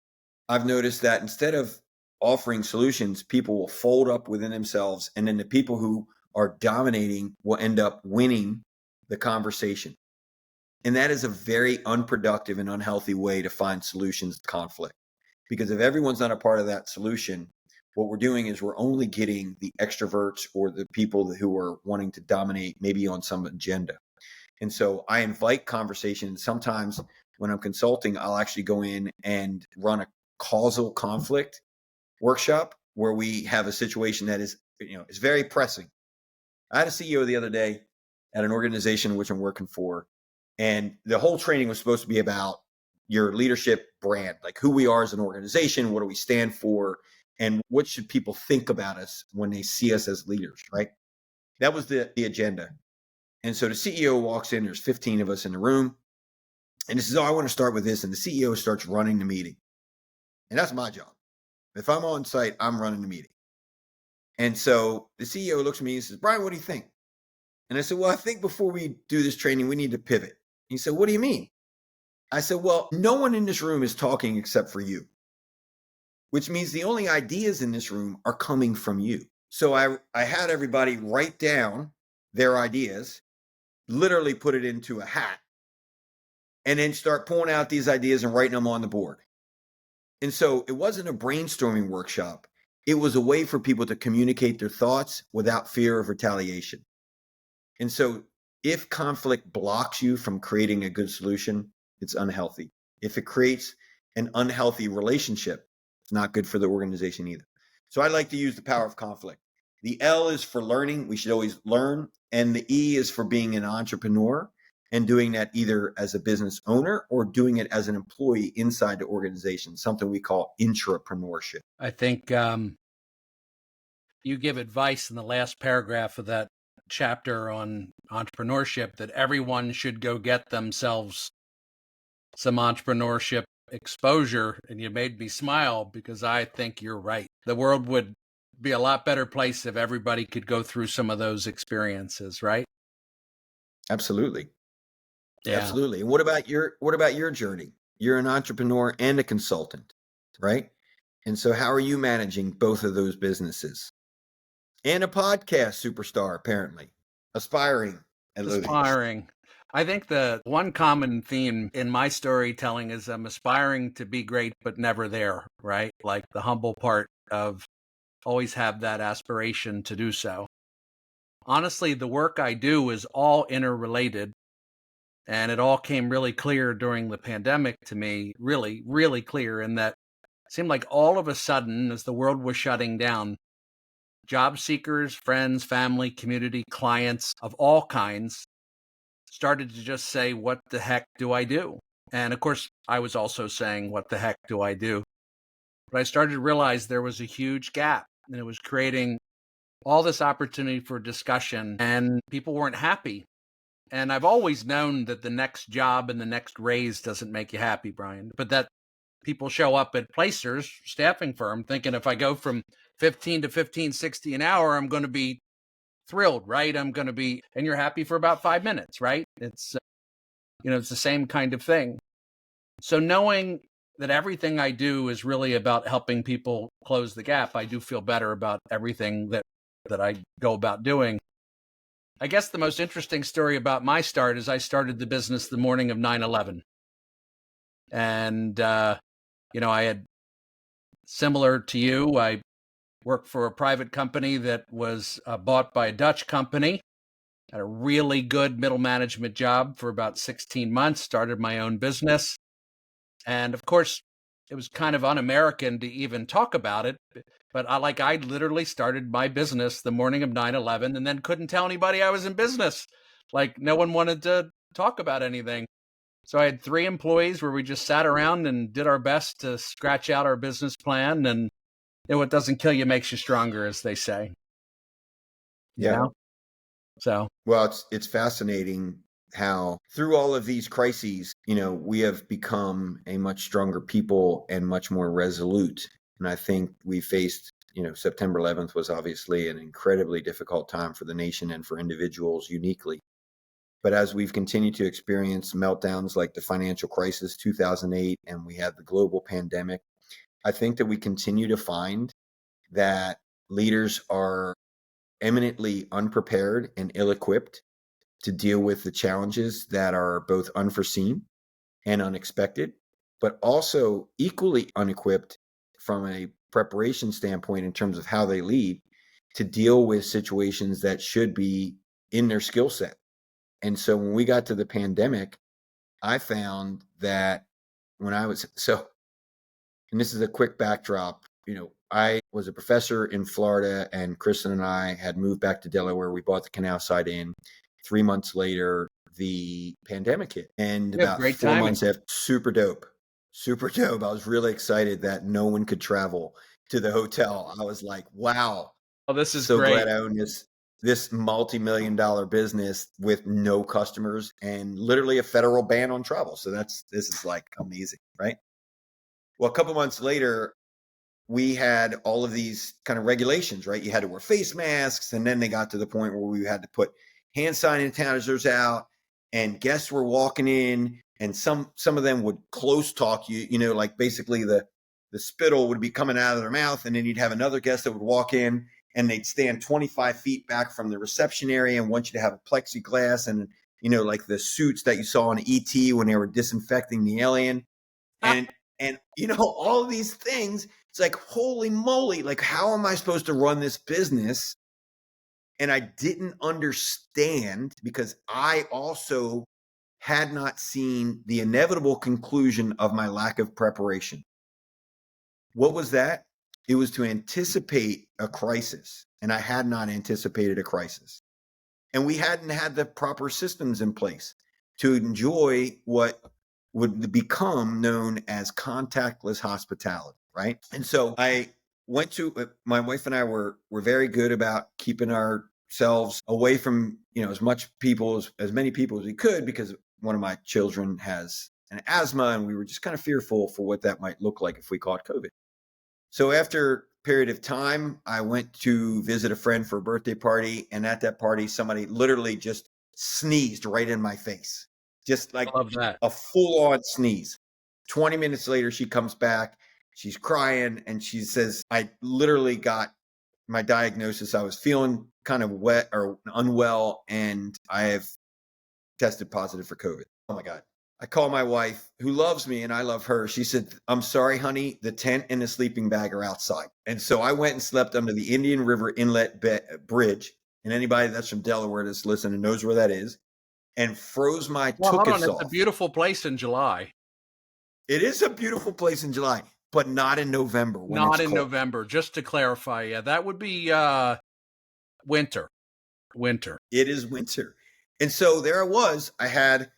I've noticed that instead of offering solutions, people will fold up within themselves, and then the people who are dominating will end up winning the conversation. And that is a very unproductive and unhealthy way to find solutions to conflict. Because if everyone's not a part of that solution, what we're doing is we're only getting the extroverts or the people who are wanting to dominate maybe on some agenda. And so I invite conversation. Sometimes when I'm consulting, I'll actually go in and run a causal conflict workshop where we have a situation that is, is very pressing. I had a CEO the other day at an organization which I'm working for, and the whole training was supposed to be about your leadership brand, like who we are as an organization, what do we stand for, and what should people think about us when they see us as leaders, right? That was the agenda. And so the CEO walks in, there's 15 of us in the room, and he says, I want to start with this. And the CEO starts running the meeting. And that's my job. If I'm on site, I'm running the meeting. And so the CEO looks at me and says, Bryan, what do you think? And I said, well, I think before we do this training, we need to pivot. He said, what do you mean? I said, well, no one in this room is talking except for you, which means the only ideas in this room are coming from you. So I had everybody write down their ideas, literally put it into a hat, and then start pulling out these ideas and writing them on the board. And so it wasn't a brainstorming workshop. It was a way for people to communicate their thoughts without fear of retaliation. And so if conflict blocks you from creating a good solution, it's unhealthy. If it creates an unhealthy relationship, it's not good for the organization either. So I like to use the power of conflict. The L is for learning. We should always learn. And the E is for being an entrepreneur and doing that either as a business owner or doing it as an employee inside the organization, something we call intrapreneurship. I think you give advice in the last paragraph of that chapter on entrepreneurship that everyone should go get themselves some entrepreneurship exposure. And you made me smile because I think you're right. The world would be a lot better place if everybody could go through some of those experiences, right? Absolutely. Yeah. Absolutely. And what about your journey? You're an entrepreneur and a consultant, right? And so how are you managing both of those businesses? And a podcast superstar, apparently. Aspiring. Aspiring. I think the one common theme in my storytelling is I'm aspiring to be great, but never there, right? Like the humble part of always have that aspiration to do so. Honestly, the work I do is all interrelated. And it all came really clear during the pandemic to me, really, really clear, in that it seemed like all of a sudden, as the world was shutting down, job seekers, friends, family, community, clients of all kinds started to just say, what the heck do I do? And of course, I was also saying, what the heck do I do? But I started to realize there was a huge gap, and it was creating all this opportunity for discussion, and people weren't happy. And I've always known that the next job and the next raise doesn't make you happy, Bryan, but that people show up at placers, staffing firm, thinking if I go from 15 to 15.60 an hour, I'm going to be thrilled, right? I'm going to be, and you're happy for about 5 minutes, right? It's, it's the same kind of thing. So knowing that everything I do is really about helping people close the gap, I do feel better about everything that I go about doing. I guess the most interesting story about my start is I started the business the morning of 9/11. And, I had, similar to you, I worked for a private company that was bought by a Dutch company. Had a really good middle management job for about 16 months, started my own business. And of course, it was kind of un-American to even talk about it. But I literally started my business the morning of 9/11 and then couldn't tell anybody I was in business. Like no one wanted to talk about anything. So I had 3 employees where we just sat around and did our best to scratch out our business plan. And what doesn't kill you makes you stronger, as they say. You Yeah. know? So, Well, it's fascinating how through all of these crises, we have become a much stronger people and much more resolute. And I think we faced, September 11th was obviously an incredibly difficult time for the nation and for individuals uniquely. But as we've continued to experience meltdowns like the financial crisis 2008 and we had the global pandemic, I think that we continue to find that leaders are eminently unprepared and ill-equipped to deal with the challenges that are both unforeseen and unexpected, but also equally unequipped from a preparation standpoint in terms of how they lead to deal with situations that should be in their skill set. And so when we got to the pandemic, I found that and this is a quick backdrop, I was a professor in Florida and Kristen and I had moved back to Delaware. We bought the canal side in. 3 months later, the pandemic hit. And about 4 months after, super dope. I was really excited that no one could travel to the hotel. I was like, wow. Oh, this is so great. Glad I own this multi-million-dollar business with no customers and literally a federal ban on travel. So this is like amazing, right? Well, a couple months later, we had all of these kind of regulations, right? You had to wear face masks, and then they got to the point where we had to put hand sanitizers out, and guests were walking in, and some of them would close talk you, like basically the spittle would be coming out of their mouth, and then you'd have another guest that would walk in, and they'd stand 25 feet back from the reception area and want you to have a plexiglass and, like the suits that you saw on ET when they were disinfecting the alien. And all of these things, it's like, holy moly, like, how am I supposed to run this business And I didn't understand because I also had not seen the inevitable conclusion of my lack of preparation. What was that? It was to anticipate a crisis, and I had not anticipated a crisis. And we hadn't had the proper systems in place to enjoy what would become known as contactless hospitality, right? And so I went to my wife and I were very good about keeping ourselves away from, as many people as we could, because one of my children has an asthma, and we were just kind of fearful for what that might look like if we caught COVID. So after a period of time, I went to visit a friend for a birthday party. And at that party, somebody literally just sneezed right in my face, just like I love that. a full on sneeze. 20 minutes later, she comes back. She's crying and she says, I literally got my diagnosis. I was feeling kind of wet or unwell, and I have tested positive for COVID. Oh my God. I call my wife, who loves me and I love her. She said, I'm sorry, honey, the tent and the sleeping bag are outside. And so I went and slept under the Indian River Inlet Bridge. And anybody that's from Delaware that's listening knows where that is. And froze my Hold on. tuchus It's a off. beautiful place in July. It is a beautiful place in July, but not in November when Not it's in cold. November, just to clarify. Yeah, that would be winter. It is winter. And so there I was. I had,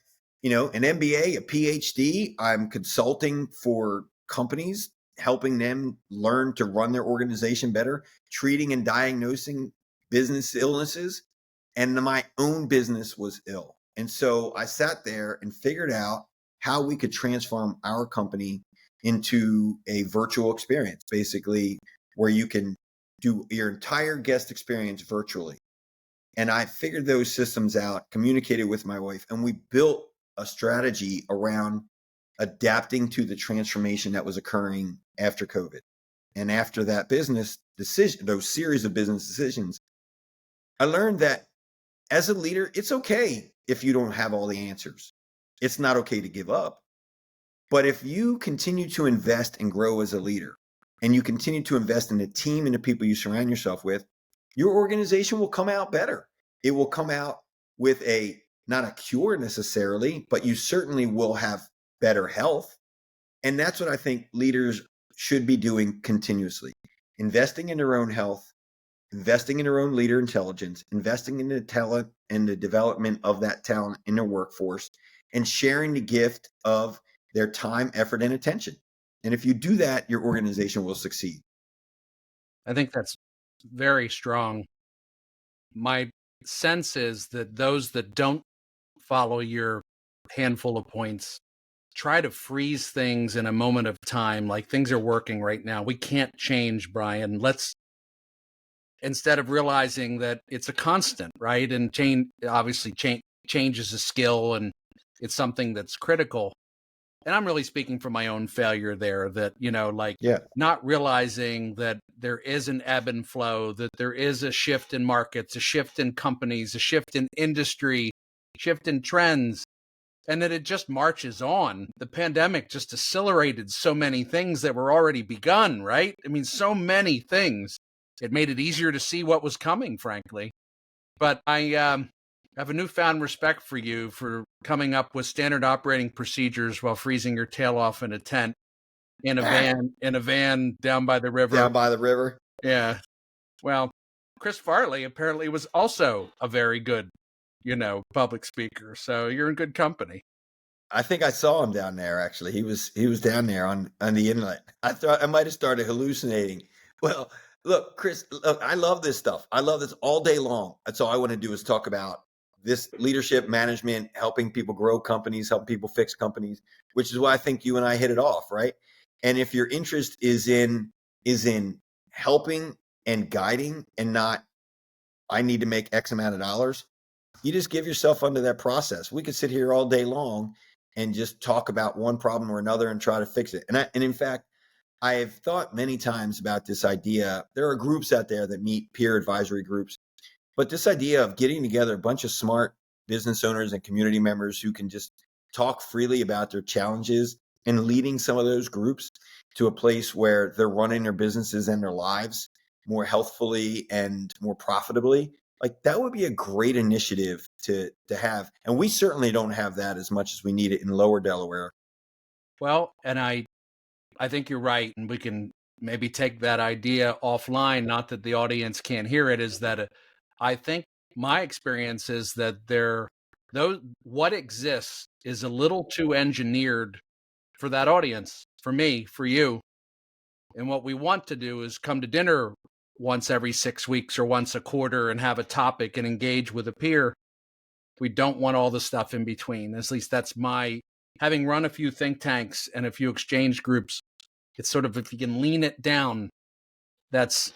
an MBA, a PhD. I'm consulting for companies, helping them learn to run their organization better, treating and diagnosing business illnesses. And my own business was ill. And so I sat there and figured out how we could transform our company into a virtual experience, basically, where you can do your entire guest experience virtually. And I figured those systems out, communicated with my wife, and we built a strategy around adapting to the transformation that was occurring after COVID. And after that business decision, those series of business decisions, I learned that as a leader, it's okay if you don't have all the answers. It's not okay to give up. But if you continue to invest and grow as a leader, and you continue to invest in the team and the people you surround yourself with, your organization will come out better. It will come out with not a cure necessarily, but you certainly will have better health. And that's what I think leaders should be doing continuously. Investing in their own health, investing in their own leader intelligence, investing in the talent and the development of that talent in their workforce, and sharing the gift of their time, effort, and attention. And if you do that, your organization will succeed. I think that's very strong. My sense is that those that don't follow your handful of points try to freeze things in a moment of time, like things are working right now. We can't change, Bryan. Instead of realizing that it's a constant, right? And change is a skill, and it's something that's critical. And I'm really speaking from my own failure there, that, not realizing that there is an ebb and flow, that there is a shift in markets, a shift in companies, a shift in industry, shift in trends, and that it just marches on. The pandemic just accelerated so many things that were already begun, right? I mean, so many things. It made it easier to see what was coming, frankly. But I have a newfound respect for you for coming up with standard operating procedures while freezing your tail off in a tent in a van down by the river. Down by the river. Yeah. Well, Chris Farley apparently was also a very good, public speaker. So you're in good company. I think I saw him down there. Actually, he was down there on the inlet. I thought I might have started hallucinating. Well, look, Chris, I love this stuff. I love this all day long. That's all I want to do is talk about this leadership, management, helping people grow companies, helping people fix companies, which is why I think you and I hit it off, right? And if your interest is in helping and guiding, and not, I need to make X amount of dollars, you just give yourself under that process. We could sit here all day long and just talk about one problem or another and try to fix it. And in fact, I have thought many times about this idea. There are groups out there that meet, peer advisory groups, but this idea of getting together a bunch of smart business owners and community members who can just talk freely about their challenges, and leading some of those groups to a place where they're running their businesses and their lives more healthfully and more profitably, Like that would be a great initiative to have. And we certainly don't have that as much as we need it in lower Delaware. Well, and I think you're right, and we can maybe take that idea offline. Not that the audience can't hear it. Is that I think my experience is that those what exists is a little too engineered for that audience, for me, for you. And what we want to do is come to dinner once every 6 weeks or once a quarter and have a topic and engage with a peer. We don't want all the stuff in between. At least that's my, having run a few think tanks and a few exchange groups. It's sort of, if you can lean it down, that's,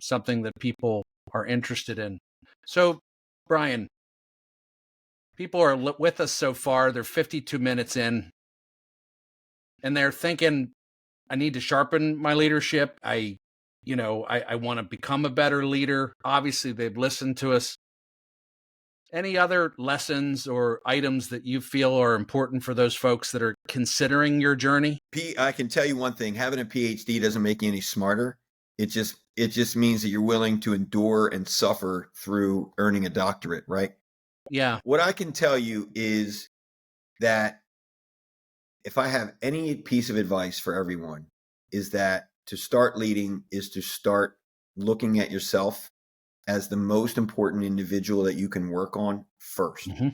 something that people are interested in. So, Bryan, people are with us so far. They're 52 minutes in and they're thinking, I need to sharpen my leadership. I want to become a better leader. Obviously, they've listened to us. Any other lessons or items that you feel are important for those folks that are considering your journey? I can tell you one thing, having a PhD doesn't make you any smarter. It just means that you're willing to endure and suffer through earning a doctorate, right? Yeah. What I can tell you is that if I have any piece of advice for everyone, is that to start leading is to start looking at yourself as the most important individual that you can work on first. Mm-hmm.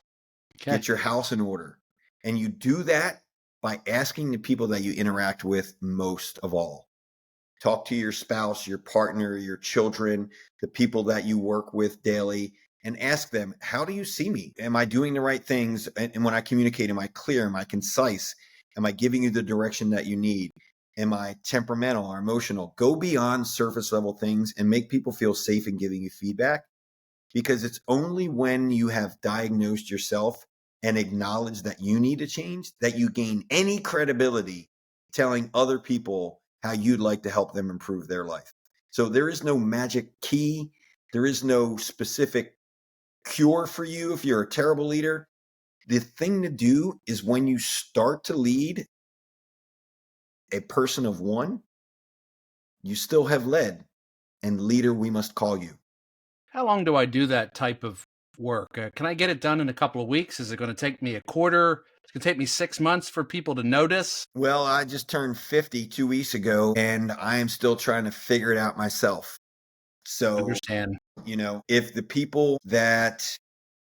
Okay. Get your house in order. And you do that by asking the people that you interact with most of all. Talk to your spouse, your partner, your children, the people that you work with daily, and ask them, how do you see me? Am I doing the right things? And when I communicate, am I clear? Am I concise? Am I giving you the direction that you need? Am I temperamental or emotional? Go beyond surface level things and make people feel safe in giving you feedback, because it's only when you have diagnosed yourself and acknowledged that you need to change that you gain any credibility telling other people how you'd like to help them improve their life. So there is no magic key. There is no specific cure for you if you're a terrible leader. The thing to do is when you start to lead a person of one, you still have led, and leader we must call you. How long do I do that type of work? Can I get it done in a couple of weeks? Is it going to take me a quarter? It's going to take me 6 months for people to notice? Well, I just turned 50 2 weeks ago, and I am still trying to figure it out myself. So, Understand. If the people that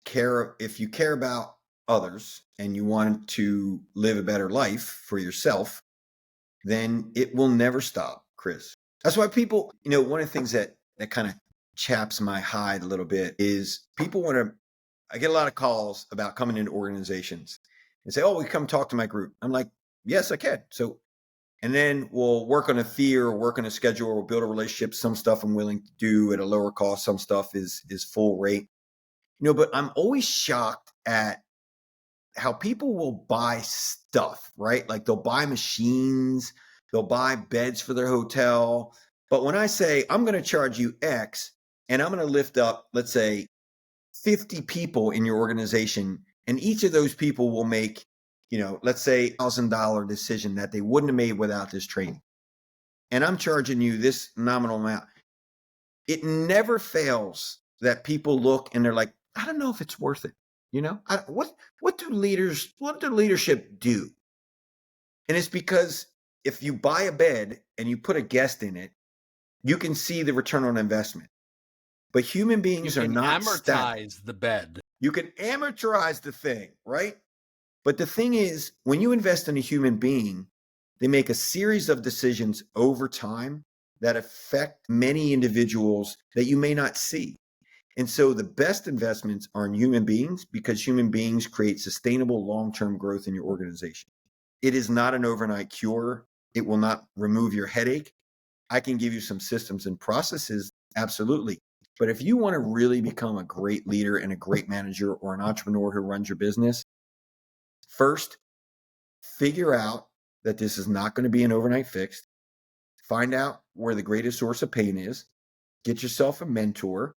if you care about others and you want to live a better life for yourself, then it will never stop, Chris. That's why people, one of the things that kind of chaps my hide a little bit is people I get a lot of calls about coming into organizations and say, oh, we come talk to my group. I'm like, yes, I can. So, and then we'll work on a fee or work on a schedule or we'll build a relationship. Some stuff I'm willing to do at a lower cost. Some stuff is full rate, but I'm always shocked at how people will buy stuff, right? Like they'll buy machines, they'll buy beds for their hotel. But when I say, I'm going to charge you X and I'm going to lift up, let's say 50 people in your organization, and each of those people will make, let's say $1,000 decision that they wouldn't have made without this training. And I'm charging you this nominal amount. It never fails that people look and they're like, I don't know if it's worth it. What do leadership do? And it's because if you buy a bed and you put a guest in it, you can see the return on investment. But human beings are not amortize the bed. You can amortize the thing, right? But the thing is, when you invest in a human being, they make a series of decisions over time that affect many individuals that you may not see. And so the best investments are in human beings because human beings create sustainable long-term growth in your organization. It is not an overnight cure. It will not remove your headache. I can give you some systems and processes, absolutely. But if you want to really become a great leader and a great manager or an entrepreneur who runs your business, first, figure out that this is not going to be an overnight fix. Find out where the greatest source of pain is. Get yourself a mentor.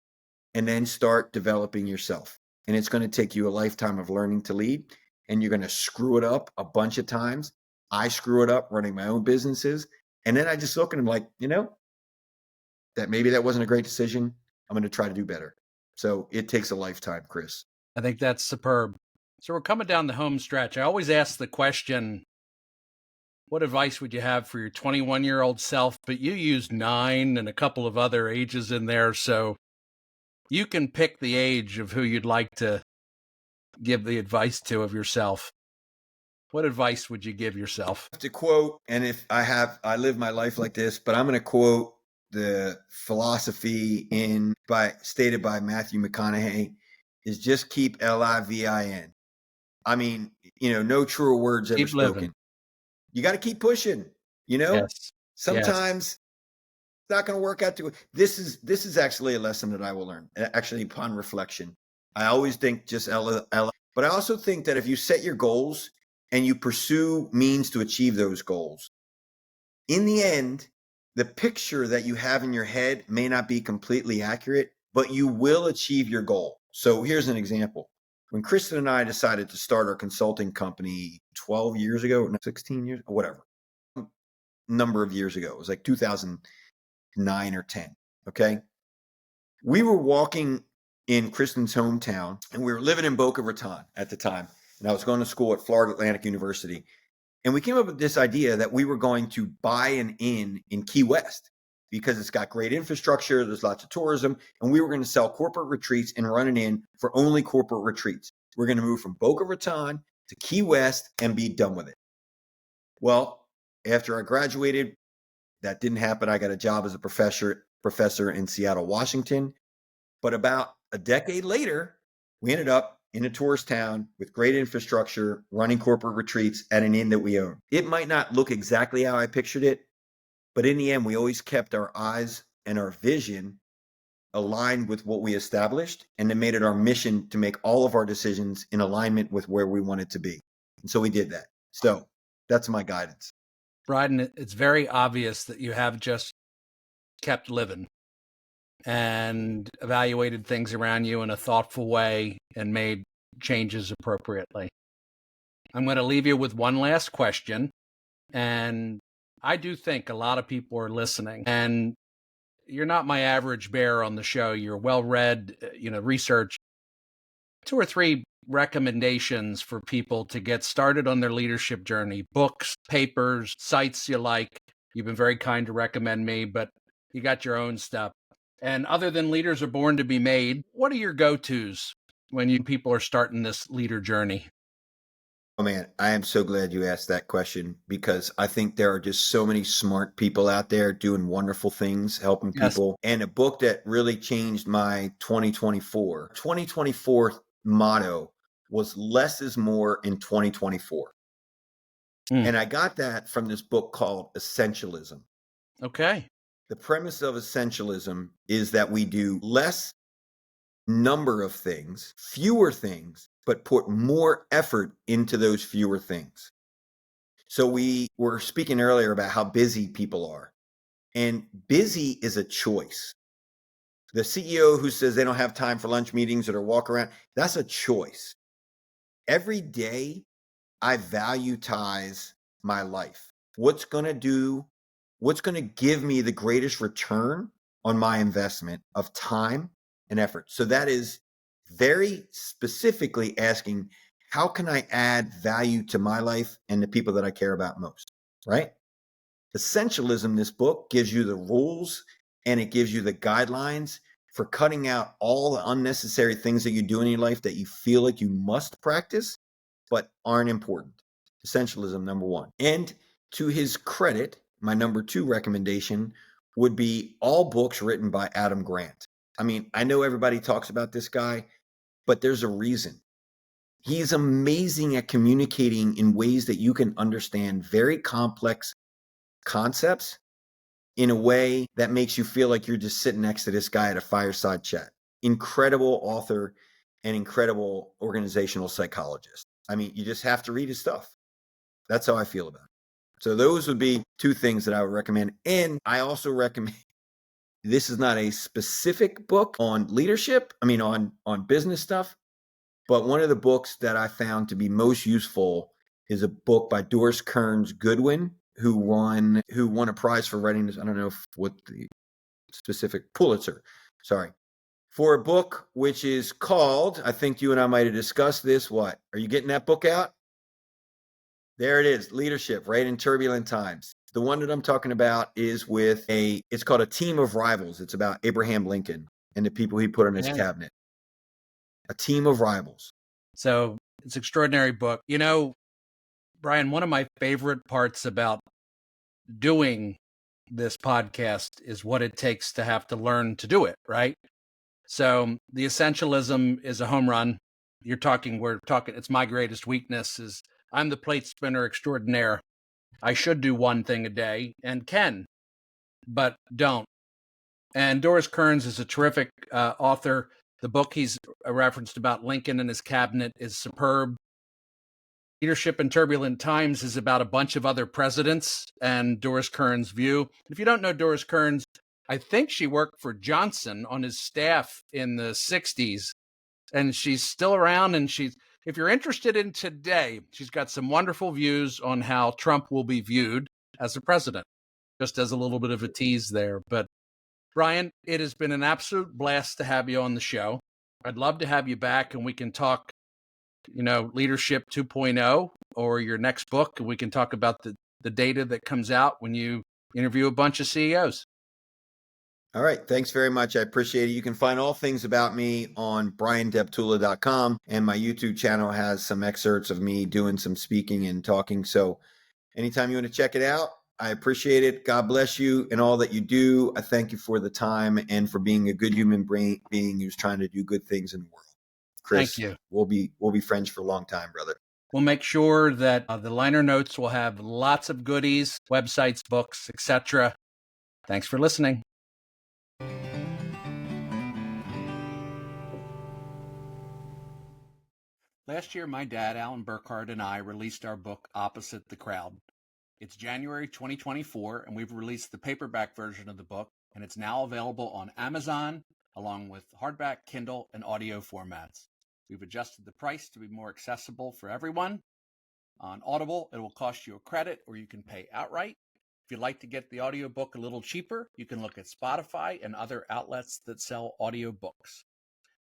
And then start developing yourself. And it's going to take you a lifetime of learning to lead. And you're going to screw it up a bunch of times. I screw it up running my own businesses. And then I just look at them like, that maybe that wasn't a great decision. I'm going to try to do better. So it takes a lifetime, Chris. I think that's superb. So we're coming down the home stretch. I always ask the question, what advice would you have for your 21-year-old self? But you used 9 and a couple of other ages in there. So you can pick the age of who you'd like to give the advice to of yourself. What advice would you give yourself? To quote, and if I live my life like this, but I'm going to quote the philosophy stated by Matthew McConaughey, is just keep LIVIN. I mean, no truer words ever spoken. You got to keep pushing, Yes. Sometimes it's not going to work out. This is actually a lesson that I will learn, actually, upon reflection. I always think just but I also think that if you set your goals and you pursue means to achieve those goals, in the end, the picture that you have in your head may not be completely accurate, but you will achieve your goal. So here's an example. When Kristen and I decided to start our consulting company 12 years ago, 16 years, whatever, number of years ago, it was like 2009 or 10. Okay. We were walking in Kristen's hometown and we were living in Boca Raton at the time. And I was going to school at Florida Atlantic University. And we came up with this idea that we were going to buy an inn in Key West because it's got great infrastructure. There's lots of tourism. And we were going to sell corporate retreats and run an inn for only corporate retreats. We're going to move from Boca Raton to Key West and be done with it. Well, after I graduated, that didn't happen. I got a job as a professor in Seattle, Washington. But about a decade later, we ended up in a tourist town with great infrastructure, running corporate retreats at an inn that we own. It might not look exactly how I pictured it, but in the end, we always kept our eyes and our vision aligned with what we established, and it made it our mission to make all of our decisions in alignment with where we wanted to be. And so we did that. So that's my guidance. Bryan, it's very obvious that you have just kept living and evaluated things around you in a thoughtful way and made changes appropriately. I'm going to leave you with one last question. And I do think a lot of people are listening, and you're not my average bear on the show. You're well-read, research. 2 or 3 recommendations for people to get started on their leadership journey, books, papers, sites you like. You've been very kind to recommend me, but you got your own stuff. And other than Leaders Are Born to Be Made, what are your go-tos when people are starting this leader journey? Oh man, I am so glad you asked that question because I think there are just so many smart people out there doing wonderful things, helping people. And a book that really changed my 2024 motto was less is more in 2024. And I got that from this book called Essentialism. Okay. The premise of essentialism is that we do less number of things, fewer things, but put more effort into those fewer things. So we were speaking earlier about how busy people are, and busy is a choice. The CEO who says they don't have time for lunch meetings or to walk around, that's a choice. Every day I value-tize my life. What's going to give me the greatest return on my investment of time and effort? So that is very specifically asking, how can I add value to my life and the people that I care about most, right? Essentialism, this book gives you the rules and it gives you the guidelines for cutting out all the unnecessary things that you do in your life that you feel like you must practice, but aren't important. Essentialism, number 1. And to his credit, my number 2 recommendation would be all books written by Adam Grant. I mean, I know everybody talks about this guy, but there's a reason. He's amazing at communicating in ways that you can understand very complex concepts in a way that makes you feel like you're just sitting next to this guy at a fireside chat. Incredible author and incredible organizational psychologist. I mean, you just have to read his stuff. That's how I feel about it. So those would be 2 things that I would recommend. And I also recommend, this is not a specific book on leadership, on business stuff, but one of the books that I found to be most useful is a book by Doris Kearns Goodwin, who won a prize for writing this. I don't know what the specific Pulitzer, for a book which is called, I think you and I might have discussed this. What? Are you getting that book out? There it is, Leadership, right in Turbulent Times. The one that I'm talking about is it's called A Team of Rivals. It's about Abraham Lincoln and the people he put on his cabinet. A Team of Rivals. So it's an extraordinary book. You know, Bryan, one of my favorite parts about doing this podcast is what it takes to have to learn to do it, right? So the essentialism is a home run. We're talking, it's my greatest weakness is I'm the plate spinner extraordinaire. I should do one thing a day and can, but don't. And Doris Kearns is a terrific author. The book he's referenced about Lincoln and his cabinet is superb. Leadership in Turbulent Times is about a bunch of other presidents and Doris Kearns' view. If you don't know Doris Kearns, I think she worked for Johnson on his staff in the 60s, and she's still around. And if you're interested in today, she's got some wonderful views on how Trump will be viewed as a president, just as a little bit of a tease there. But Bryan, it has been an absolute blast to have you on the show. I'd love to have you back and we can talk, Leadership 2.0 or your next book. And we can talk about the data that comes out when you interview a bunch of CEOs. All right. Thanks very much. I appreciate it. You can find all things about me on BryanDeptula.com, and my YouTube channel has some excerpts of me doing some speaking and talking. So anytime you want to check it out, I appreciate it. God bless you and all that you do. I thank you for the time and for being a good human being who's trying to do good things in the world. Chris, thank you. We'll be friends for a long time, brother. We'll make sure that the liner notes will have lots of goodies, websites, books, etc. Thanks for listening. Last year, my dad, Alan Burkhardt, and I released our book, Opposite the Crowd. It's January 2024, and we've released the paperback version of the book, and it's now available on Amazon, along with hardback, Kindle, and audio formats. We've adjusted the price to be more accessible for everyone. On Audible, it will cost you a credit, or you can pay outright. If you'd like to get the audiobook a little cheaper, you can look at Spotify and other outlets that sell audiobooks.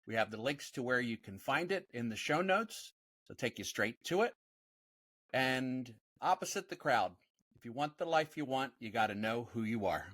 We have the links to where you can find it in the show notes, so take you straight to it. And Opposite the Crowd. If you want the life you want, you got to know who you are.